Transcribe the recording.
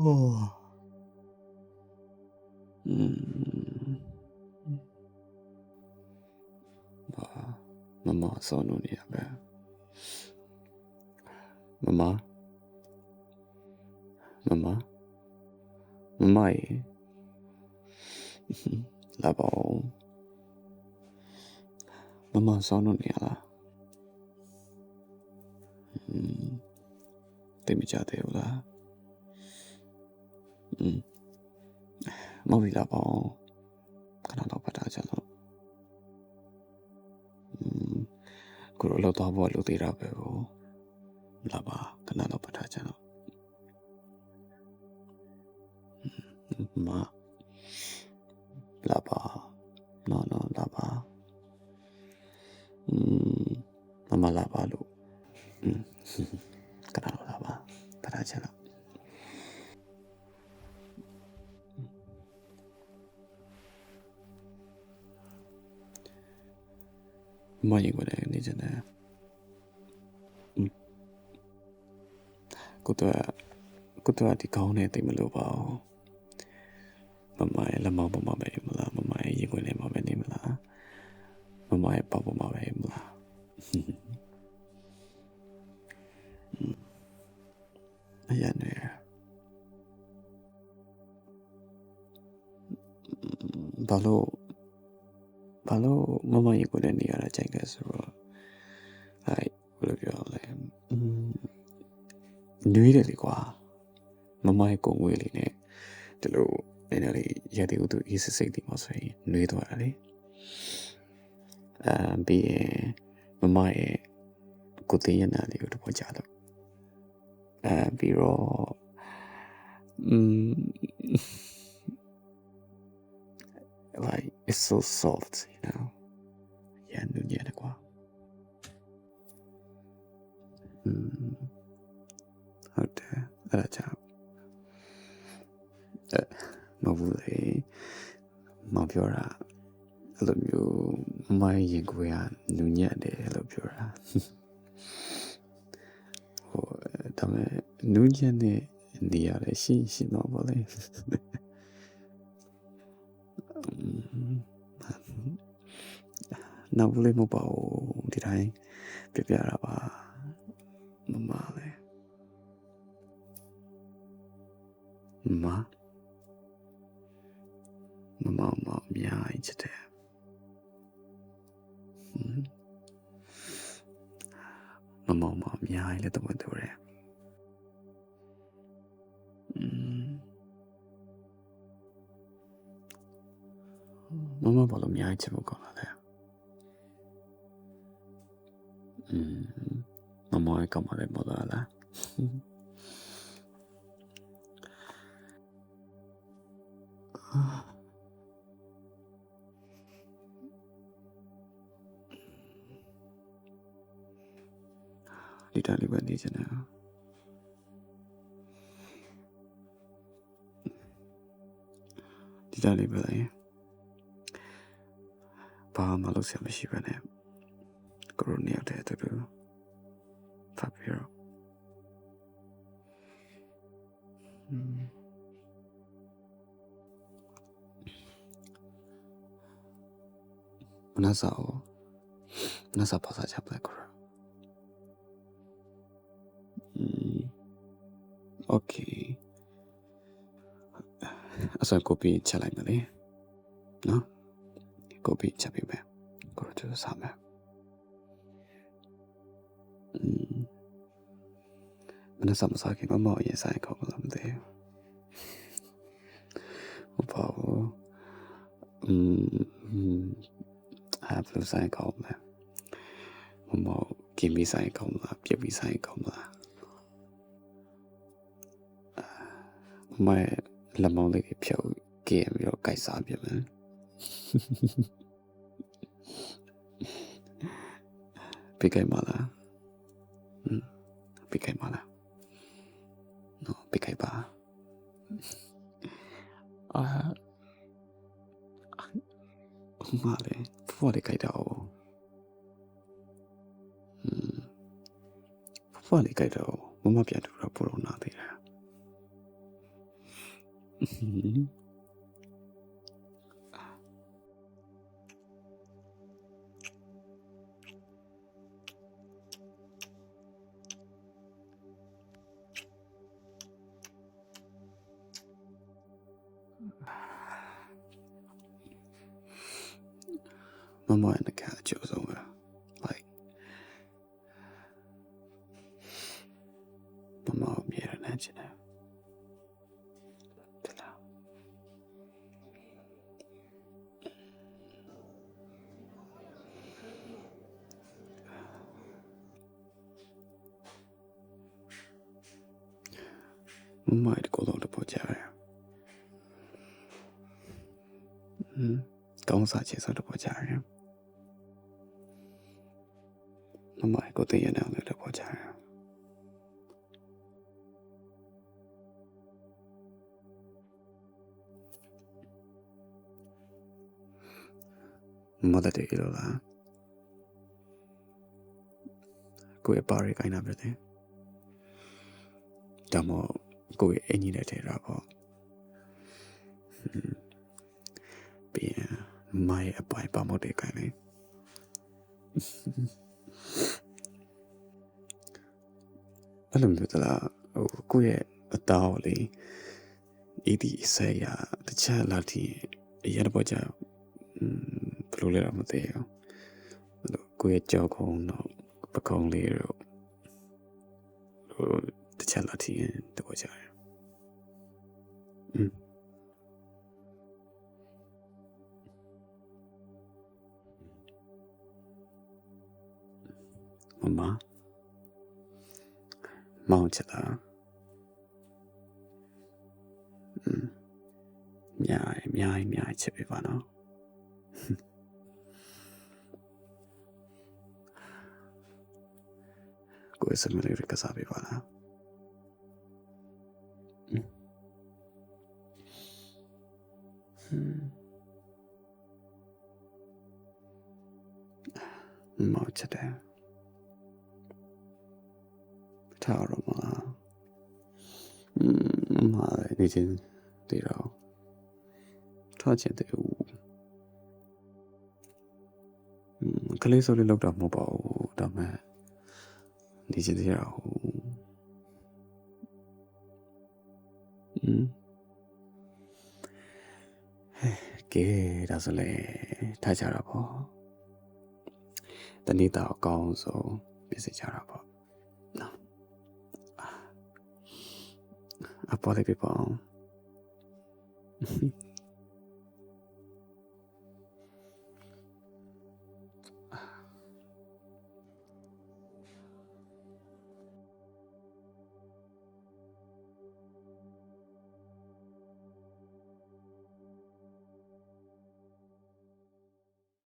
Oh. Hmm. Mama sono ni abe. Mama. Mama ye. La bao. Mama sono ni ala. Temi jate ula. Mami la bao. Kana lo pata jalo. Kuro lo to bo lo tira be bo. La ba kana lo pata jalo. Ma. La ba. No la ba. Mama la ba lo. Kana lo la ba. Pata jalo. Mai ko ne ni jane. Ko to ati kaun ne te melo ba. Mama la ma ba ma ba mala. Mama ye ko ne ma ba ni mala. Mama ye pa ba ma ba mala. Ayan ne. Balo mama ye ko ne ni ara chai ka so. Ai ko lo pyo le. Nui de le kwa. Mama ye ko ngwe le ne. ဒီလိုနည်းနည်းလေးရတဲ့ဥတူရေးစစ်စိတ်ဒီမှာဆိုရင်နှွေးသွားတာလေပြီးရင်မမရဲ့ကိုသေးရနာလေးကိုတော့ကြားလို့ပြီးတော့ like it's so soft you know ရန်နူးညံ့တယ်ကွာဟုတ်တယ်အဲ့ဒါကြောင့်မဟုတ်လေမပြောတာအဲ့လိုမျိုးမိုင်းရင်ကိုရနူးညံ့တယ်အဲ့လိုပြောတာဟိုဒါမဲ့နူးညံ့တဲ့နေရာလည်းရှိတော့ဗောလေနောက်လေးမပေါ့ဒီတိုင်းပြတာပါမလေမအများကြီးချစ်တယ်မအများကြီးလည်းတော့တူတယ်မဘာလို့အများကြီးချစ်ဖို့ကောင်းလာလဲမရဲ့ကောင်းပါလေမလားဒီတိုင်းလေးပဲနေချင်တယ်ဒီတိုင်းလေးပဲလေဘာမှလုပ်စရာမရှိပဲနဲ့ကိုရိုနီရောက်တဲ့တူဖတ်ပြီးတော့နာစာပါစာချပ်လိုက်ကိုโอเคအစကိုပြီးချက်လိုက်မယ်လေနော်ကိုပြီးချက်ပြီးမယ်ကိုရတူစားမယ်မနက်မစားခင်မမောင်ရင်ဆိုင်ခေါ်လာမသိဘူးဘာလို့ဘယ်လိုဆိုင်ခေါ်မလဲမမောင်ကင်းပြီးဆိုင်ခေါ်လာပြပြီးဆိုင်ခေါ်လာमैं लम्बे के प्याउ के मेरो कैसा भी मैं पिकाई माला no पिकाई बा माले फुआले काई दाओ फुआले काई दाओ मम्मा प्यार दूरा पुरो ना दे रहा မမရဲ့အခါအကျိုးဆုံးပဲ like မမကိုမြဲတမ်းနိုင်ချင်တယ်တလားမမရဲ့ကိုယ်လုံးတစ်ပေါ်ကြရတယ်ကောင်းစားချေစားတစ်ပေါ်ကြရတယ်မမရဲ့ကိုယ်တည်ရတဲ့အောင်တစ်ပေါ်ကြရတယ်မမတဲ့ကြလို့လားကိုယ့်ရဲ့ပါရီကိုင်းနာပြတဲ့ဒါမှကိုယ့်ရဲ့အင်ကြီးနဲ့ထဲတာပေါ့ပြီးရင်မရဲ့အပိုင်ပါမတဲ့ကိုင်းလေအဲ့လိုမျိုးတလားဟိုကိုယ့်ရဲ့အသားကိုလေဤဒီဆေးရတခြားလာတီရတဲ့ပေါ်ကြဘယ်လိုလဲတော့မသိဘူးအဲ့လိုကိုယ့်ရဲ့ကြောက်ခုံတော့ပကုံးလေးတော့ဟိုတခြားလာတီတဲ့ပေါ်ကြတယ်မမမောင်ချတာများချစ်ပေးပါနော်ကိုယ်စမလေးရကစားပေးပါလားမောင်ချတယ်ထားရမလားမနေချင်းတည်တော့ထားချင်တယ်ကလေးစိုးလေးလောက်တော့မဟုတ်ပါဘူးဒါမှနေချင်းတည်ရအောင်ကဲဒါဆိုလေထားကြတာပေါ့တနေ့တော့အကောင်းဆုံးပြည့်စည်ကြတာပေါ့နော်အပေါ်လေးပြပေါ့